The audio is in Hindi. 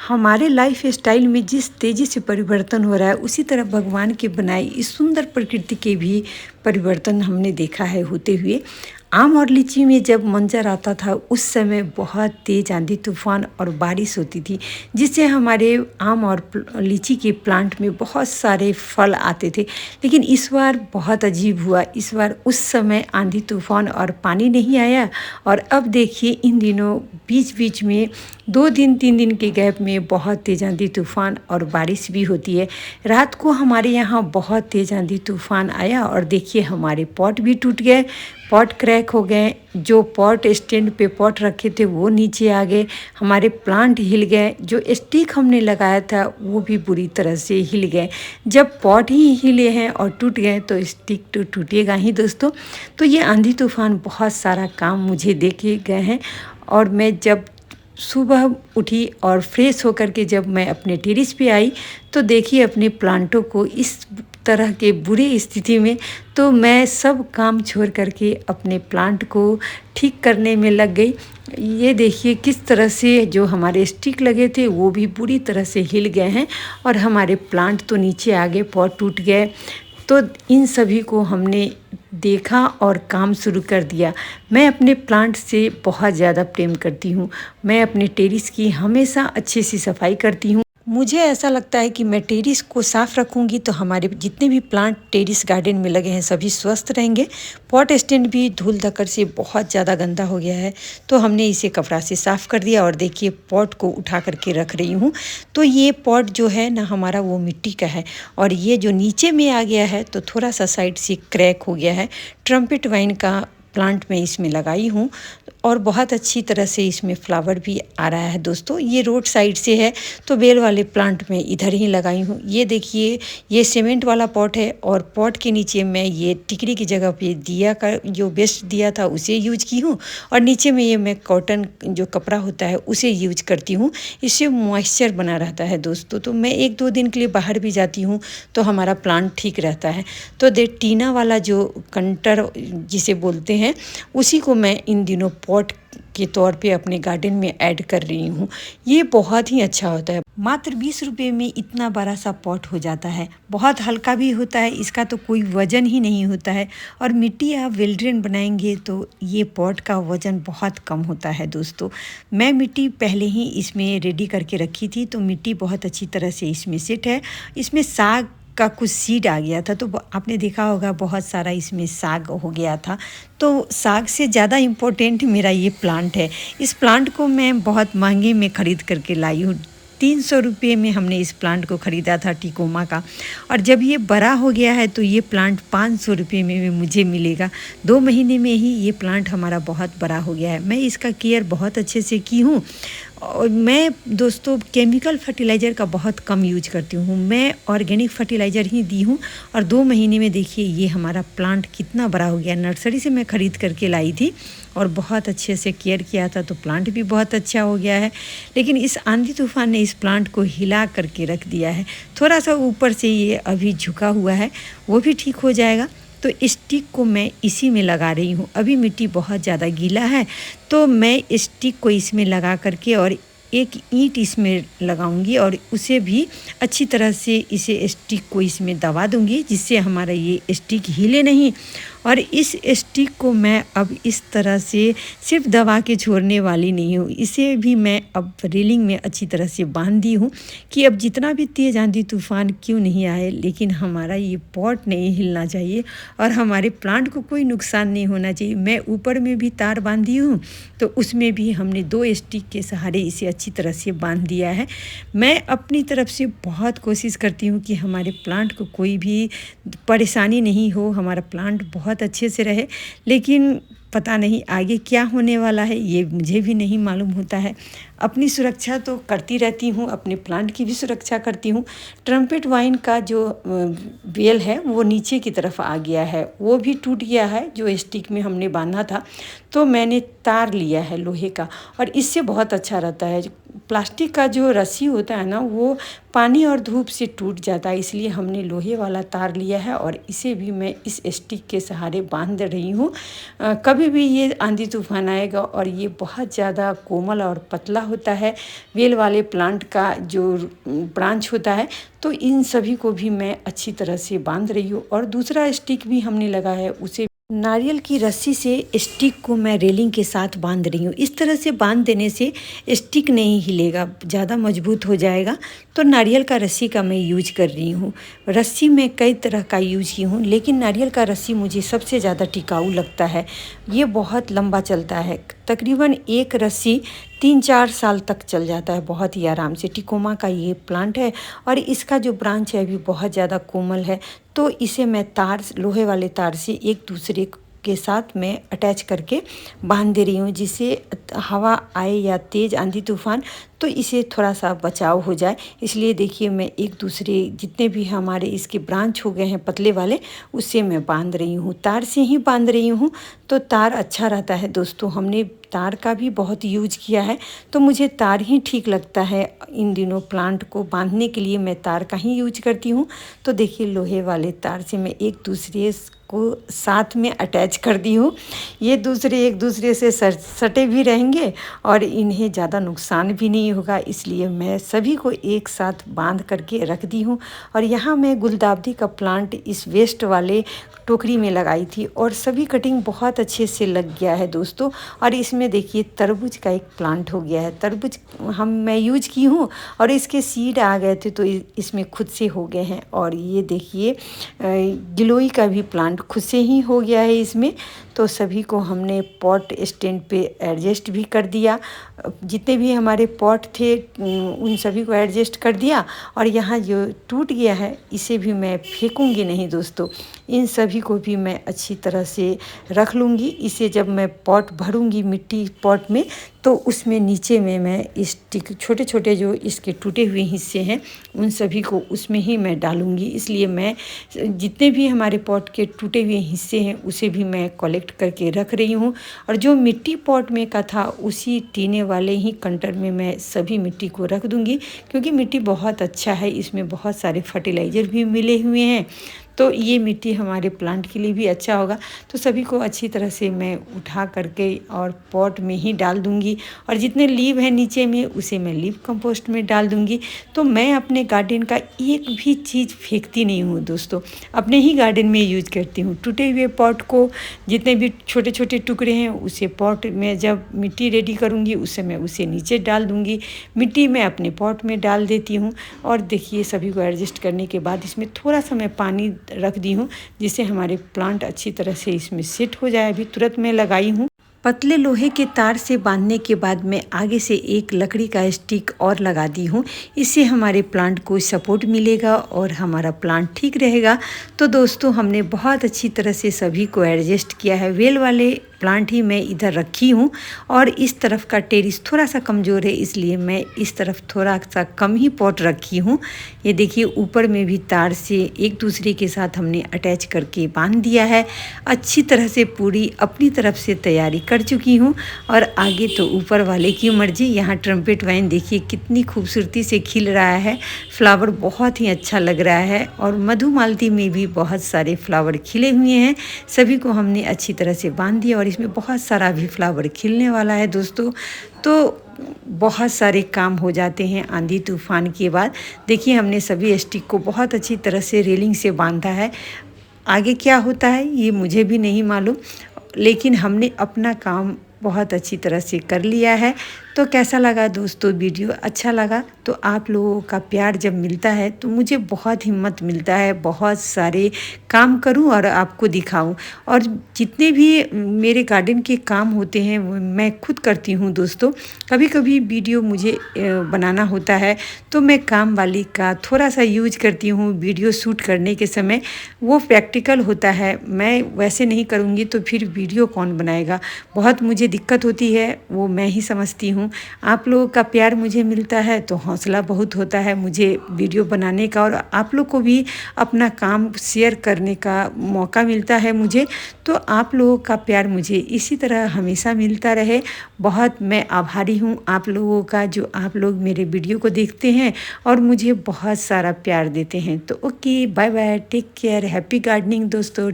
हमारे लाइफ स्टाइल में जिस तेज़ी से परिवर्तन हो रहा है, उसी तरह भगवान के बनाई इस सुंदर प्रकृति के भी परिवर्तन हमने देखा है होते हुए। आम और लीची में जब मंजर आता था, उस समय बहुत तेज़ आंधी तूफान और बारिश होती थी, जिससे हमारे आम और लीची के प्लांट में बहुत सारे फल आते थे। लेकिन इस बार बहुत अजीब हुआ। इस बार उस समय आंधी तूफान और पानी नहीं आया, और अब देखिए इन दिनों बीच बीच में 2 दिन 3 दिन के गैप में बहुत तेज़ आंधी तूफान और बारिश भी होती है। रात को हमारे यहाँ बहुत तेज़ आंधी तूफान आया, और देखिए हमारे पॉट भी टूट गए, पॉट क्रैक हो गए। जो पॉट स्टैंड पे पॉट रखे थे वो नीचे आ गए, हमारे प्लांट हिल गए, जो स्टिक हमने लगाया था वो भी बुरी तरह से हिल गए। जब पॉट ही हिले हैं और टूट गए तो स्टिक तो टूटेगा ही दोस्तों। तो ये आंधी तूफान बहुत सारा काम मुझे देके गए हैं। और मैं जब सुबह उठी और फ्रेश होकर के जब मैं अपने टेरेस पे आई, तो देखिए अपने प्लांटों को इस तरह के बुरे स्थिति में, तो मैं सब काम छोड़ करके अपने प्लांट को ठीक करने में लग गई। ये देखिए किस तरह से जो हमारे स्टिक लगे थे वो भी बुरी तरह से हिल गए हैं, और हमारे प्लांट तो नीचे आ गए, पॉट टूट गए। तो इन सभी को हमने देखा और काम शुरू कर दिया। मैं अपने प्लांट से बहुत ज़्यादा प्रेम करती हूँ। मैं अपने टेरेस की हमेशा अच्छे से सफाई करती हूँ। मुझे ऐसा लगता है कि मैं टेरेस को साफ़ रखूँगी तो हमारे जितने भी प्लांट टेरेस गार्डन में लगे हैं सभी स्वस्थ रहेंगे। पॉट स्टैंड भी धूल धक्कर से बहुत ज़्यादा गंदा हो गया है, तो हमने इसे कपड़ा से साफ़ कर दिया। और देखिए पॉट को उठा करके रख रही हूँ। तो ये पॉट जो है ना हमारा वो मिट्टी का है, और ये जो नीचे में आ गया है तो थोड़ा सा साइड से क्रैक हो गया है। ट्रम्पेट वाइन का प्लांट में इसमें लगाई हूँ, और बहुत अच्छी तरह से इसमें फ्लावर भी आ रहा है दोस्तों। ये रोड साइड से है तो बेल वाले प्लांट में इधर ही लगाई हूँ। ये देखिए ये सीमेंट वाला पॉट है, और पॉट के नीचे मैं ये टिकरी की जगह पे दिया का जो वेस्ट दिया था उसे यूज की हूँ, और नीचे में ये मैं कॉटन जो कपड़ा होता है उसे यूज करती हूँ। इससे मॉइस्चर बना रहता है दोस्तों। तो मैं 1-2 दिन के लिए बाहर भी जाती हूँ तो हमारा प्लांट ठीक रहता है। तो टीना वाला जो कंटर जिसे बोलते हैं, उसी को मैं इन दिनों पॉट के तौर पे अपने गार्डन में ऐड कर रही हूँ। ये बहुत ही अच्छा होता है। मात्र 20 रुपये में इतना बड़ा सा पॉट हो जाता है। बहुत हल्का भी होता है, इसका तो कोई वज़न ही नहीं होता है। और मिट्टी आप वेल ड्रेन बनाएंगे तो ये पॉट का वज़न बहुत कम होता है दोस्तों। मैं मिट्टी पहले ही इसमें रेडी करके रखी थी, तो मिट्टी बहुत अच्छी तरह से इसमें सेट है। इसमें साग का कुछ सीड आ गया था, तो आपने देखा होगा बहुत सारा इसमें साग हो गया था। तो साग से ज़्यादा इम्पोर्टेंट मेरा ये प्लांट है। इस प्लांट को मैं बहुत महंगे में ख़रीद करके लाई हूँ। 300 रुपये में हमने इस प्लांट को ख़रीदा था टिकोमा का, और जब ये बड़ा हो गया है तो ये प्लांट 500 रुपये में मुझे मिलेगा। 2 महीने में ही ये प्लांट हमारा बहुत बड़ा हो गया है। मैं इसका केयर बहुत अच्छे से की हूँ। और मैं दोस्तों केमिकल फर्टिलाइज़र का बहुत कम यूज करती हूँ। मैं ऑर्गेनिक फर्टिलाइज़र ही दी हूँ, और 2 महीने में देखिए ये हमारा प्लांट कितना बड़ा हो गया। नर्सरी से मैं ख़रीद करके लाई थी और बहुत अच्छे से केयर किया था, तो प्लांट भी बहुत अच्छा हो गया है। लेकिन इस आंधी तूफान ने इस प्लांट को हिला करके रख दिया है। थोड़ा सा ऊपर से ये अभी झुका हुआ है, वो भी ठीक हो जाएगा। तो स्टिक को मैं इसी में लगा रही हूँ। अभी मिट्टी बहुत ज़्यादा गीला है, तो मैं स्टिक को इसमें लगा करके और एक ईंट इसमें लगाऊंगी, और उसे भी अच्छी तरह से इसे स्टिक को इसमें दबा दूंगी, जिससे हमारा ये स्टिक हिले नहीं। और इस स्टिक को मैं अब इस तरह से सिर्फ दबा के छोड़ने वाली नहीं हूँ, इसे भी मैं अब रेलिंग में अच्छी तरह से बांध दी हूँ कि अब जितना भी तेज़ आंधी तूफान क्यों नहीं आए, लेकिन हमारा ये पॉट नहीं हिलना चाहिए और हमारे प्लांट को कोई नुकसान नहीं होना चाहिए। मैं ऊपर में भी तार बांधी हूँ, तो उसमें भी हमने 2 स्टिक के सहारे इसे अच्छी तरह से बांध दिया है। मैं अपनी तरफ से बहुत कोशिश करती हूँ कि हमारे प्लांट को कोई भी परेशानी नहीं हो, हमारा प्लांट बहुत अच्छे से रहे। लेकिन पता नहीं आगे क्या होने वाला है, ये मुझे भी नहीं मालूम होता है। अपनी सुरक्षा तो करती रहती हूँ, अपने प्लांट की भी सुरक्षा करती हूँ। ट्रम्पेट वाइन का जो बेल है वो नीचे की तरफ आ गया है, वो भी टूट गया है जो स्टिक में हमने बांधा था। तो मैंने तार लिया है लोहे का, और इससे बहुत अच्छा रहता है। प्लास्टिक का जो रस्सी होता है ना, वो पानी और धूप से टूट जाता है, इसलिए हमने लोहे वाला तार लिया है, और इसे भी मैं इस स्टिक के सहारे बांध रही हूँ। कभी भी ये आंधी तूफान आएगा और ये बहुत ज़्यादा कोमल और पतला होता है वेल वाले प्लांट का जो ब्रांच होता है, तो इन सभी को भी मैं अच्छी तरह से बांध रही हूँ। और दूसरा स्टिक भी हमने लगा है, उसे नारियल की रस्सी से स्टिक को मैं रेलिंग के साथ बांध रही हूँ। इस तरह से बांध देने से स्टिक नहीं हिलेगा, ज़्यादा मजबूत हो जाएगा। तो नारियल का रस्सी का मैं यूज कर रही हूँ। रस्सी में कई तरह का यूज की हूँ, लेकिन नारियल का रस्सी मुझे सबसे ज़्यादा टिकाऊ लगता है। ये बहुत लंबा चलता है, तकरीबन एक रस्सी 3-4 साल तक चल जाता है बहुत ही आराम से। टिकोमा का ये प्लांट है और इसका जो ब्रांच है अभी बहुत ज़्यादा कोमल है, तो इसे मैं तार, लोहे वाले तार से एक दूसरे के साथ मैं अटैच करके बांध दे रही हूँ, जिससे हवा आए या तेज़ आंधी तूफान तो इसे थोड़ा सा बचाव हो जाए। इसलिए देखिए मैं एक दूसरे जितने भी हमारे इसके ब्रांच हो गए हैं पतले वाले, उससे मैं बांध रही हूँ, तार से ही बांध रही हूँ। तो तार अच्छा रहता है दोस्तों, हमने तार का भी बहुत यूज किया है, तो मुझे तार ही ठीक लगता है। इन दिनों प्लांट को बांधने के लिए मैं तार का ही यूज करती हूँ। तो देखिए लोहे वाले तार से मैं एक दूसरे को साथ में अटैच कर दी हूँ। ये दूसरे एक दूसरे से सटे भी रहेंगे और इन्हें ज़्यादा नुकसान भी नहीं होगा, इसलिए मैं सभी को एक साथ बांध करके रख दी हूँ। और यहाँ मैं गुलदावदी का प्लांट इस वेस्ट वाले टोकरी में लगाई थी और सभी कटिंग बहुत अच्छे से लग गया है दोस्तों। और इसमें देखिए तरबूज का एक प्लांट हो गया है। तरबूज मैं यूज की हूँ और इसके सीड आ गए थे, तो इसमें खुद से हो गए हैं। और ये देखिए गिलोई का भी प्लांट खुद से ही हो गया है इसमें। तो सभी को हमने पॉट स्टैंड पे एडजस्ट भी कर दिया, जितने भी हमारे पॉट थे उन सभी को एडजस्ट कर दिया। और यहाँ जो टूट गया है इसे भी मैं फेंकूंगी नहीं दोस्तों, इन सभी को भी मैं अच्छी तरह से रख लूँगी। इसे जब मैं पॉट भरूंगी मिट्टी पॉट में, तो उसमें नीचे में मैं स्टिक छोटे छोटे जो इसके टूटे हुए हिस्से हैं उन सभी को उसमें ही मैं डालूँगी। इसलिए मैं जितने भी हमारे पॉट के टूटे हुए हिस्से हैं उसे भी मैं कलेक्ट करके रख रही हूँ। और जो मिट्टी पॉट में का था उसी टीने वाले ही कंटेनर में मैं सभी मिट्टी को रख दूँगी, क्योंकि मिट्टी बहुत अच्छा है, इसमें बहुत सारे फर्टिलाइज़र भी मिले हुए हैं, तो ये मिट्टी हमारे प्लांट के लिए भी अच्छा होगा। तो सभी को अच्छी तरह से मैं उठा करके और पॉट में ही डाल दूँगी। और जितने लीव है नीचे में उसे मैं लीव कंपोस्ट में डाल दूँगी। तो मैं अपने गार्डन का एक भी चीज़ फेंकती नहीं हूँ दोस्तों, अपने ही गार्डन में यूज करती हूँ। टूटे हुए पॉट को जितने भी छोटे छोटे टुकड़े हैं उसे पॉट में जब मिट्टी रेडी करूँगी उससे मैं उसे नीचे डाल दूँगी, मिट्टी मैं अपने पॉट में डाल देती हूँ। और देखिए सभी को एडजस्ट करने के बाद इसमें थोड़ा सा मैं पानी रख दी हूँ, जिससे हमारे प्लांट अच्छी तरह से इसमें सेट हो जाए। अभी तुरंत मैं लगाई हूँ। पतले लोहे के तार से बांधने के बाद मैं आगे से एक लकड़ी का स्टिक और लगा दी हूँ, इससे हमारे प्लांट को सपोर्ट मिलेगा और हमारा प्लांट ठीक रहेगा। तो दोस्तों हमने बहुत अच्छी तरह से सभी को एडजस्ट किया है। वेल वाले प्लांट ही मैं इधर रखी हूँ और इस तरफ का टेरिस थोड़ा सा कमज़ोर है, इसलिए मैं इस तरफ थोड़ा सा कम ही पॉट रखी हूँ। ये देखिए ऊपर में भी तार से एक दूसरे के साथ हमने अटैच करके बांध दिया है। अच्छी तरह से पूरी अपनी तरफ से तैयारी कर चुकी हूँ और आगे तो ऊपर वाले की मर्जी। यहाँ ट्रम्पेट वाइन देखिए कितनी खूबसूरती से खिल रहा है, फ्लावर बहुत ही अच्छा लग रहा है। और मधुमालती में भी बहुत सारे फ्लावर खिले हुए हैं, सभी को हमने अच्छी तरह से बांध दिया और इसमें बहुत सारा भी फ्लावर खिलने वाला है दोस्तों। तो बहुत सारे काम हो जाते हैं आंधी तूफान के बाद। देखिए हमने सभी स्टिक को बहुत अच्छी तरह से रेलिंग से बांधा है। आगे क्या होता है ये मुझे भी नहीं मालूम, लेकिन हमने अपना काम बहुत अच्छी तरह से कर लिया है। तो कैसा लगा दोस्तों वीडियो? अच्छा लगा तो आप लोगों का प्यार जब मिलता है तो मुझे बहुत हिम्मत मिलता है, बहुत सारे काम करूं और आपको दिखाऊं। और जितने भी मेरे गार्डन के काम होते हैं वो मैं खुद करती हूं दोस्तों। कभी कभी वीडियो मुझे बनाना होता है तो मैं काम वाली का थोड़ा सा यूज करती हूं वीडियो शूट करने के समय, वो प्रैक्टिकल होता है। मैं वैसे नहीं करूँगी तो फिर वीडियो कौन बनाएगा, बहुत मुझे दिक्कत होती है, वो मैं ही समझती हूँ। आप लोगों का प्यार मुझे मिलता है तो हौसला बहुत होता है मुझे वीडियो बनाने का, और आप लोग को भी अपना काम शेयर करने का मौका मिलता है मुझे। तो आप लोगों का प्यार मुझे इसी तरह हमेशा मिलता रहे। बहुत मैं आभारी हूँ आप लोगों का, जो आप लोग मेरे वीडियो को देखते हैं और मुझे बहुत सारा प्यार देते हैं। तो okay, bye bye, take care, happy gardening दोस्तों।